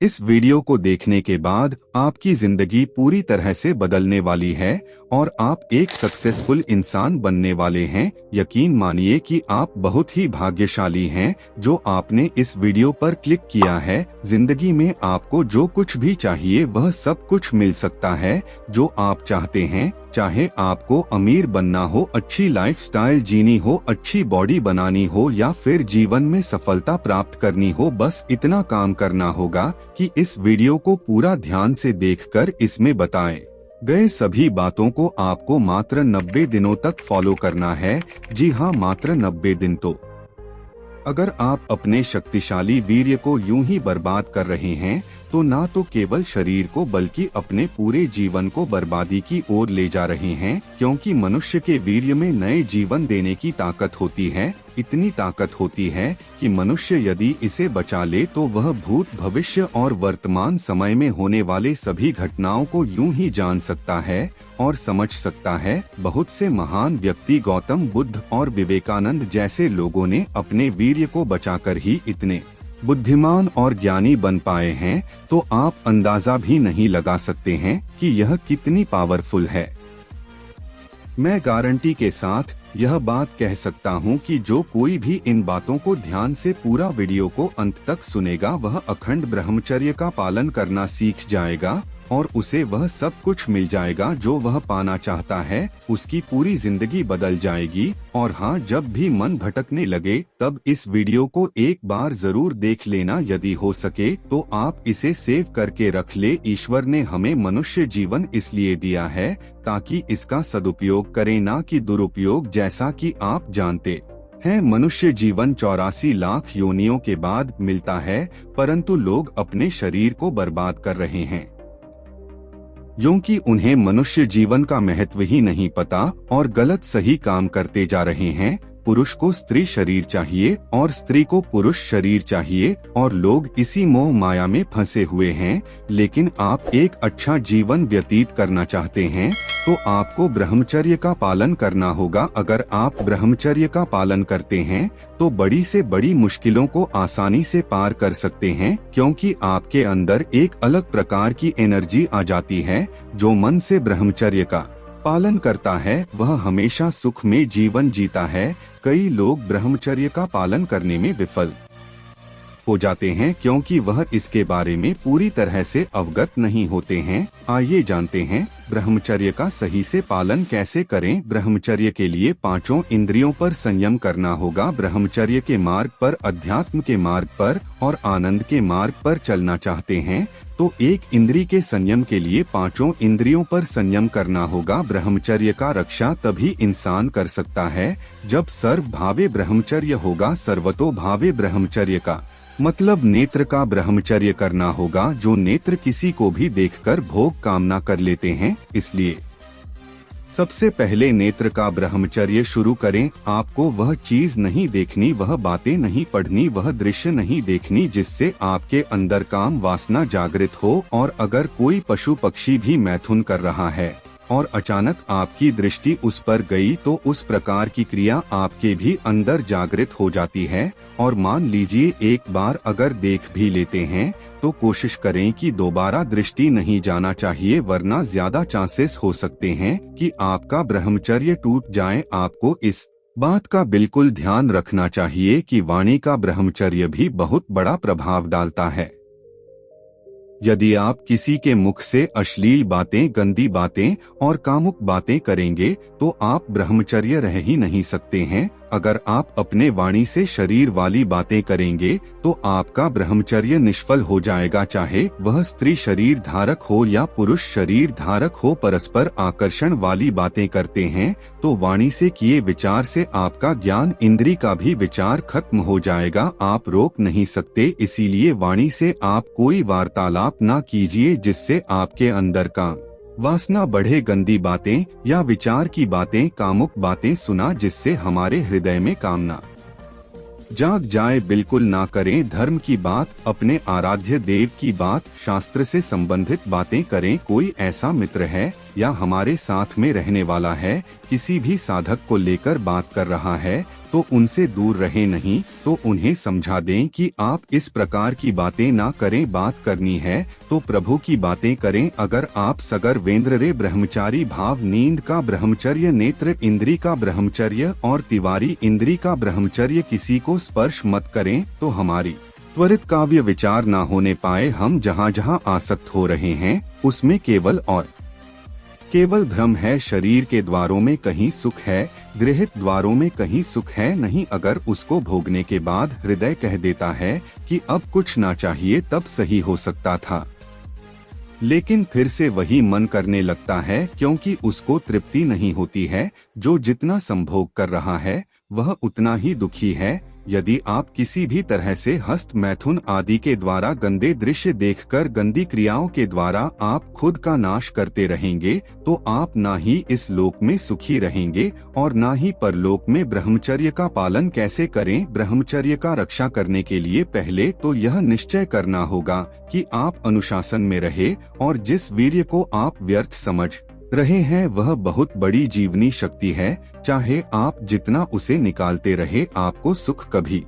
इस वीडियो को देखने के बाद आपकी जिंदगी पूरी तरह से बदलने वाली है और आप एक सक्सेसफुल इंसान बनने वाले हैं। यकीन मानिए कि आप बहुत ही भाग्यशाली हैं जो आपने इस वीडियो पर क्लिक किया है। जिंदगी में आपको जो कुछ भी चाहिए वह सब कुछ मिल सकता है जो आप चाहते हैं। चाहे आपको अमीर बनना हो, अच्छी लाइफस्टाइल जीनी हो, अच्छी बॉडी बनानी हो या फिर जीवन में सफलता प्राप्त करनी हो, बस इतना काम करना होगा कि इस वीडियो को पूरा ध्यान से देखकर इसमें बताए गए सभी बातों को आपको मात्र 90 दिनों तक फॉलो करना है। जी हाँ, मात्र 90 दिन। तो अगर आप अपने शक्तिशाली वीर्य को यूं ही बर्बाद कर रहे हैं तो ना तो केवल शरीर को बल्कि अपने पूरे जीवन को बर्बादी की ओर ले जा रहे हैं, क्योंकि मनुष्य के वीर्य में नए जीवन देने की ताकत होती है। इतनी ताकत होती है कि मनुष्य यदि इसे बचा ले तो वह भूत, भविष्य और वर्तमान समय में होने वाले सभी घटनाओं को यूं ही जान सकता है और समझ सकता है। बहुत से महान व्यक्ति, गौतम बुद्ध और विवेकानंद जैसे लोगों ने अपने वीर्य को बचाकर ही इतने बुद्धिमान और ज्ञानी बन पाए हैं, तो आप अंदाजा भी नहीं लगा सकते हैं कि यह कितनी पावरफुल है। मैं गारंटी के साथ यह बात कह सकता हूं कि जो कोई भी इन बातों को ध्यान से पूरा वीडियो को अंत तक सुनेगा वह अखंड ब्रह्मचर्य का पालन करना सीख जाएगा और उसे वह सब कुछ मिल जाएगा जो वह पाना चाहता है। उसकी पूरी जिंदगी बदल जाएगी। और हाँ, जब भी मन भटकने लगे तब इस वीडियो को एक बार जरूर देख लेना। यदि हो सके तो आप इसे सेव करके रख ले। ईश्वर ने हमें मनुष्य जीवन इसलिए दिया है ताकि इसका सदुपयोग करें, ना कि दुरुपयोग। जैसा कि आप जानते हैं, मनुष्य जीवन 84 लाख योनियों के बाद मिलता है, परंतु लोग अपने शरीर को बर्बाद कर रहे हैं क्योंकि उन्हें मनुष्य जीवन का महत्व ही नहीं पता और गलत सही काम करते जा रहे हैं। पुरुष को स्त्री शरीर चाहिए और स्त्री को पुरुष शरीर चाहिए और लोग इसी मोह माया में फंसे हुए हैं। लेकिन आप एक अच्छा जीवन व्यतीत करना चाहते हैं तो आपको ब्रह्मचर्य का पालन करना होगा। अगर आप ब्रह्मचर्य का पालन करते हैं तो बड़ी से बड़ी मुश्किलों को आसानी से पार कर सकते हैं, क्योंकि आपके अंदर एक अलग प्रकार की एनर्जी आ जाती है। जो मन से ब्रह्मचर्य का पालन करता है वह हमेशा सुख में जीवन जीता है। कई लोग ब्रह्मचर्य का पालन करने में विफल हो जाते हैं क्योंकि वह इसके बारे में पूरी तरह से अवगत नहीं होते हैं। आइए जानते हैं ब्रह्मचर्य का सही से पालन कैसे करें। ब्रह्मचर्य के लिए 5 इंद्रियों पर संयम करना होगा। ब्रह्मचर्य के मार्ग पर, अध्यात्म के मार्ग पर और आनंद के मार्ग पर चलना चाहते हैं तो एक इंद्री के संयम के लिए 5 इंद्रियों पर संयम करना होगा। ब्रह्मचर्य का रक्षा तभी इंसान कर सकता है जब सर्व भावे ब्रह्मचर्य होगा। सर्वतो भावे ब्रह्मचर्य का मतलब नेत्र का ब्रह्मचर्य करना होगा। जो नेत्र किसी को भी देखकर भोग कामना कर लेते हैं, इसलिए सबसे पहले नेत्र का ब्रह्मचर्य शुरू करें। आपको वह चीज नहीं देखनी, वह बातें नहीं पढ़नी, वह दृश्य नहीं देखनी जिससे आपके अंदर काम वासना जागृत हो। और अगर कोई पशु पक्षी भी मैथुन कर रहा है और अचानक आपकी दृष्टि उस पर गई तो उस प्रकार की क्रिया आपके भी अंदर जागृत हो जाती है। और मान लीजिए एक बार अगर देख भी लेते हैं तो कोशिश करें कि दोबारा दृष्टि नहीं जाना चाहिए, वरना ज्यादा चांसेस हो सकते हैं कि आपका ब्रह्मचर्य टूट जाए। आपको इस बात का बिल्कुल ध्यान रखना चाहिए कि वाणी का ब्रह्मचर्य भी बहुत बड़ा प्रभाव डालता है। यदि आप किसी के मुख से अश्लील बातें, गंदी बातें और कामुक बातें करेंगे तो आप ब्रह्मचर्य रह ही नहीं सकते हैं। अगर आप अपने वाणी से शरीर वाली बातें करेंगे तो आपका ब्रह्मचर्य निष्फल हो जाएगा। चाहे वह स्त्री शरीर धारक हो या पुरुष शरीर धारक हो, परस्पर आकर्षण वाली बातें करते हैं तो वाणी से किए विचार से आपका ज्ञान इंद्री का भी विचार खत्म हो जाएगा। आप रोक नहीं सकते, इसीलिए वाणी से आप कोई वार्तालाप ना कीजिए जिससे आपके अंदर का वासना बढ़े। गंदी बातें या विचार की बातें, कामुक बातें सुना जिससे हमारे हृदय में कामना जाग जाए, बिल्कुल ना करें। धर्म की बात, अपने आराध्य देव की बात, शास्त्र से संबंधित बातें करें। कोई ऐसा मित्र है या हमारे साथ में रहने वाला है, किसी भी साधक को लेकर बात कर रहा है तो उनसे दूर रहे नहीं, तो उन्हें समझा दें कि आप इस प्रकार की बातें ना करें। बात करनी है तो प्रभु की बातें करें। अगर आप सगर वेंद्र रे ब्रह्मचारी भाव नींद का ब्रह्मचर्य, नेत्र इंद्री का ब्रह्मचर्य और तिवारी इंद्री का ब्रह्मचर्य किसी को स्पर्श मत करें, तो हमारी त्वरित काव्य विचार ना होने पाए। हम जहाँ जहाँ आसक्त हो रहे हैं उसमें केवल और केवल भ्रम है। शरीर के द्वारों में कहीं सुख है, गृहित द्वारों में कहीं सुख है नहीं। अगर उसको भोगने के बाद हृदय कह देता है कि अब कुछ ना चाहिए, तब सही हो सकता था, लेकिन फिर से वही मन करने लगता है, क्योंकि उसको तृप्ति नहीं होती है। जो जितना संभोग कर रहा है वह उतना ही दुखी है। यदि आप किसी भी तरह से हस्त, मैथुन आदि के द्वारा गंदे दृश्य देखकर, गंदी क्रियाओं के द्वारा आप खुद का नाश करते रहेंगे, तो आप ना ही इस लोक में सुखी रहेंगे और ना ही परलोक में। ब्रह्मचर्य का पालन कैसे करें? ब्रह्मचर्य का रक्षा करने के लिए पहले तो यह निश्चय करना होगा कि आप अनुशासन में रहे और जिस वीर्य को आप व्यर्थ समझ रहे हैं वह बहुत बड़ी जीवनी शक्ति है। चाहे आप जितना उसे निकालते रहे, आपको सुख कभी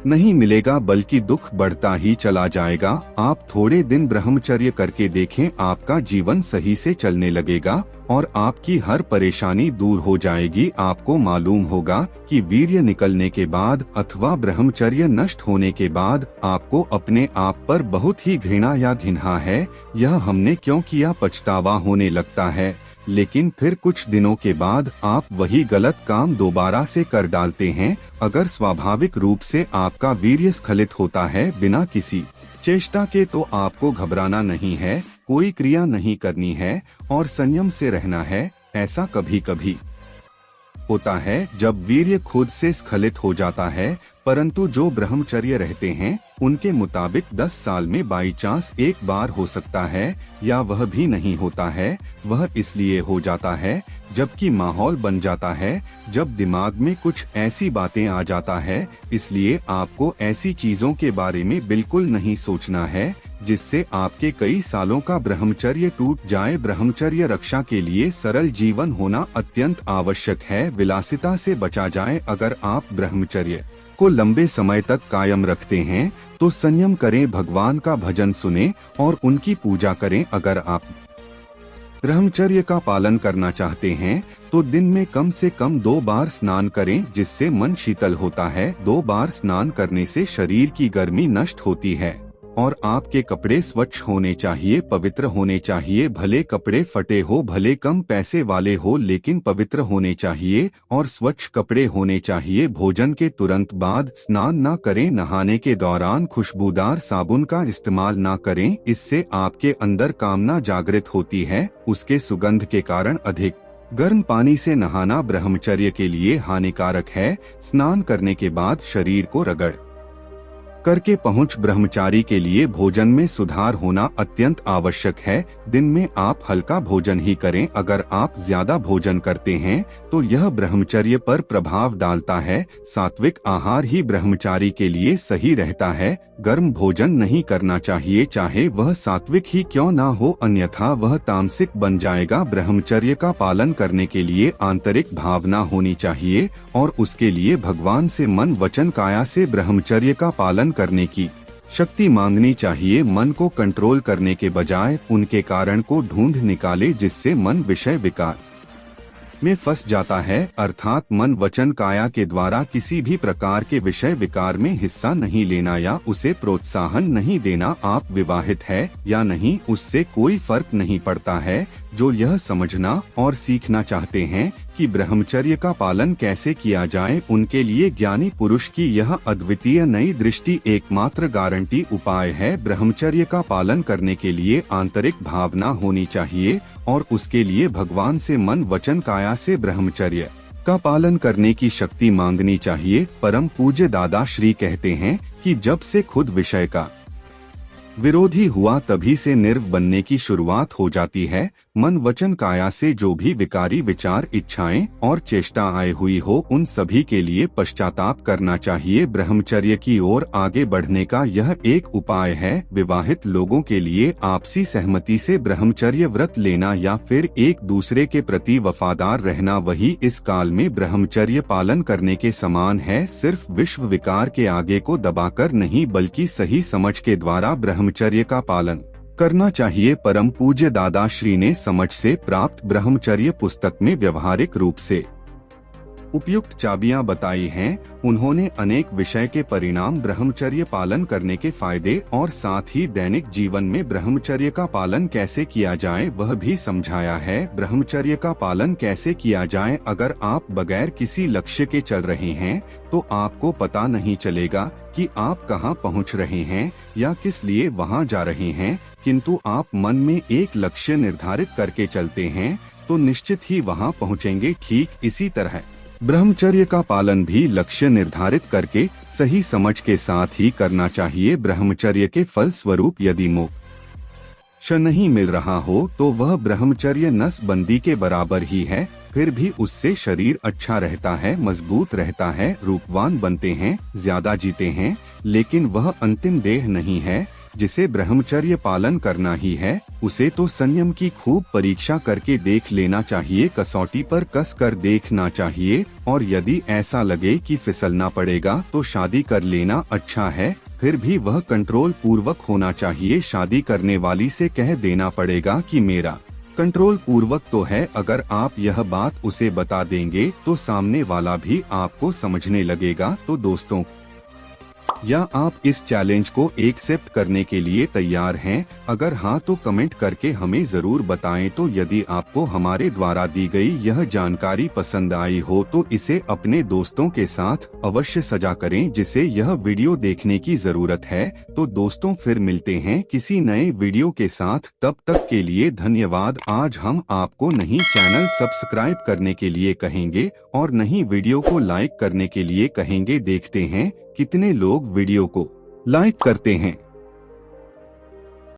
नहीं मिलेगा, बल्कि दुख बढ़ता ही चला जाएगा। आप थोड़े दिन ब्रह्मचर्य करके देखें, आपका जीवन सही से चलने लगेगा और आपकी हर परेशानी दूर हो जाएगी। आपको मालूम होगा कि वीर्य निकलने के बाद अथवा ब्रह्मचर्य नष्ट होने के बाद आपको अपने आप पर बहुत ही घृणा या घिन्हा है, यह हमने क्यों किया, पछतावा होने लगता है। लेकिन फिर कुछ दिनों के बाद आप वही गलत काम दोबारा से कर डालते हैं। अगर स्वाभाविक रूप से आपका वीर्य स्खलित होता है बिना किसी चेष्टा के, तो आपको घबराना नहीं है, कोई क्रिया नहीं करनी है और संयम से रहना है। ऐसा कभी कभी होता है जब वीर्य खुद से स्खलित हो जाता है, परंतु जो ब्रह्मचर्य रहते हैं उनके मुताबिक 10 साल में बाई चांस एक बार हो सकता है, या वह भी नहीं होता है। वह इसलिए हो जाता है जबकि माहौल बन जाता है, जब दिमाग में कुछ ऐसी बातें आ जाता है। इसलिए आपको ऐसी चीजों के बारे में बिल्कुल नहीं सोचना है जिससे आपके कई सालों का ब्रह्मचर्य टूट जाए। ब्रह्मचर्य रक्षा के लिए सरल जीवन होना अत्यंत आवश्यक है, विलासिता से बचा जाए। अगर आप ब्रह्मचर्य को लंबे समय तक कायम रखते हैं तो संयम करें, भगवान का भजन सुनें और उनकी पूजा करें। अगर आप ब्रह्मचर्य का पालन करना चाहते हैं तो दिन में कम से कम 2 बार स्नान करें, जिससे मन शीतल होता है। 2 बार स्नान करने से शरीर की गर्मी नष्ट होती है और आपके कपड़े स्वच्छ होने चाहिए, पवित्र होने चाहिए। भले कपड़े फटे हो, भले कम पैसे वाले हो, लेकिन पवित्र होने चाहिए और स्वच्छ कपड़े होने चाहिए। भोजन के तुरंत बाद स्नान न करें। नहाने के दौरान खुशबूदार साबुन का इस्तेमाल न करें, इससे आपके अंदर कामना जागृत होती है। उसके सुगंध के कारण अधिक गर्म पानी से नहाना ब्रह्मचर्य के लिए हानिकारक है। स्नान करने के बाद शरीर को रगड़ करके पहुंच ब्रह्मचारी के लिए भोजन में सुधार होना अत्यंत आवश्यक है। दिन में आप हल्का भोजन ही करें। अगर आप ज्यादा भोजन करते हैं तो यह ब्रह्मचर्य पर प्रभाव डालता है। सात्विक आहार ही ब्रह्मचारी के लिए सही रहता है। गर्म भोजन नहीं करना चाहिए, चाहे वह सात्विक ही क्यों ना हो, अन्यथा वह तामसिक बन जाएगा। ब्रह्मचर्य का पालन करने के लिए आंतरिक भावना होनी चाहिए और उसके लिए भगवान से मन वचन काया से ब्रह्मचर्य का पालन करने की शक्ति मांगनी चाहिए। मन को कंट्रोल करने के बजाय उनके कारण को ढूंढ निकाले, जिससे मन विषय विकार में फंस जाता है। अर्थात मन वचन काया के द्वारा किसी भी प्रकार के विषय विकार में हिस्सा नहीं लेना या उसे प्रोत्साहन नहीं देना। आप विवाहित है या नहीं उससे कोई फर्क नहीं पड़ता है। जो यह समझना और सीखना चाहते हैं कि ब्रह्मचर्य का पालन कैसे किया जाए, उनके लिए ज्ञानी पुरुष की यह अद्वितीय नई दृष्टि एकमात्र गारंटी उपाय है। ब्रह्मचर्य का पालन करने के लिए आंतरिक भावना होनी चाहिए और उसके लिए भगवान से मन वचन काया से ब्रह्मचर्य का पालन करने की शक्ति मांगनी चाहिए। परम पूज्य दादा श्री कहते हैं कि जब से खुद विषय का विरोधी हुआ तभी से निर्व बनने की शुरुआत हो जाती है। मन वचन काया से जो भी विकारी विचार, इच्छाएं और चेष्टा आए हुई हो, उन सभी के लिए पश्चाताप करना चाहिए। ब्रह्मचर्य की ओर आगे बढ़ने का यह एक उपाय है। विवाहित लोगों के लिए आपसी सहमति से ब्रह्मचर्य व्रत लेना या फिर एक दूसरे के प्रति वफादार रहना, वही इस काल में ब्रह्मचर्य पालन करने के समान है। सिर्फ विश्व विकार के आगे को दबाकर नहीं, बल्कि सही समझ के द्वारा ब्रह्मचर्य का पालन करना चाहिए। परम पूज्य दादा श्री ने समझ से प्राप्त ब्रह्मचर्य पुस्तक में व्यवहारिक रूप से उपयुक्त चाबियां बताई हैं। उन्होंने अनेक विषय के परिणाम, ब्रह्मचर्य पालन करने के फायदे और साथ ही दैनिक जीवन में ब्रह्मचर्य का पालन कैसे किया जाए वह भी समझाया है। ब्रह्मचर्य का पालन कैसे किया जाए? अगर आप बगैर किसी लक्ष्य के चल रहे हैं तो आपको पता नहीं चलेगा कि आप कहां पहुंच रहे हैं या किस लिए वहां जा रहे हैं। किंतु आप मन में एक लक्ष्य निर्धारित करके चलते हैं तो निश्चित ही वहां पहुंचेंगे। ठीक इसी तरह ब्रह्मचर्य का पालन भी लक्ष्य निर्धारित करके सही समझ के साथ ही करना चाहिए। ब्रह्मचर्य के फल स्वरूप यदि मोक्ष नहीं मिल रहा हो तो वह ब्रह्मचर्य नसबंदी के बराबर ही है। फिर भी उससे शरीर अच्छा रहता है, मजबूत रहता है, रूपवान बनते हैं, ज्यादा जीते हैं, लेकिन वह अंतिम देह नहीं है जिसे ब्रह्मचर्य पालन करना ही है। उसे तो संयम की खूब परीक्षा करके देख लेना चाहिए, कसौटी पर कस कर देखना चाहिए, और यदि ऐसा लगे कि फिसलना पड़ेगा तो शादी कर लेना अच्छा है। फिर भी वह कंट्रोल पूर्वक होना चाहिए। शादी करने वाली से कह देना पड़ेगा कि मेरा कंट्रोल पूर्वक तो है। अगर आप यह बात उसे बता देंगे तो सामने वाला भी आपको समझने लगेगा। तो दोस्तों, या आप इस चैलेंज को एक्सेप्ट करने के लिए तैयार हैं? अगर हाँ तो कमेंट करके हमें जरूर बताएं। तो यदि आपको हमारे द्वारा दी गई यह जानकारी पसंद आई हो तो इसे अपने दोस्तों के साथ अवश्य साझा करें जिसे यह वीडियो देखने की जरूरत है। तो दोस्तों, फिर मिलते हैं किसी नए वीडियो के साथ। तब तक के लिए धन्यवाद। आज हम आपको नहीं चैनल सब्सक्राइब करने के लिए कहेंगे और नहीं वीडियो को लाइक करने के लिए कहेंगे। देखते हैं कितने लोग वीडियो को लाइक करते हैं।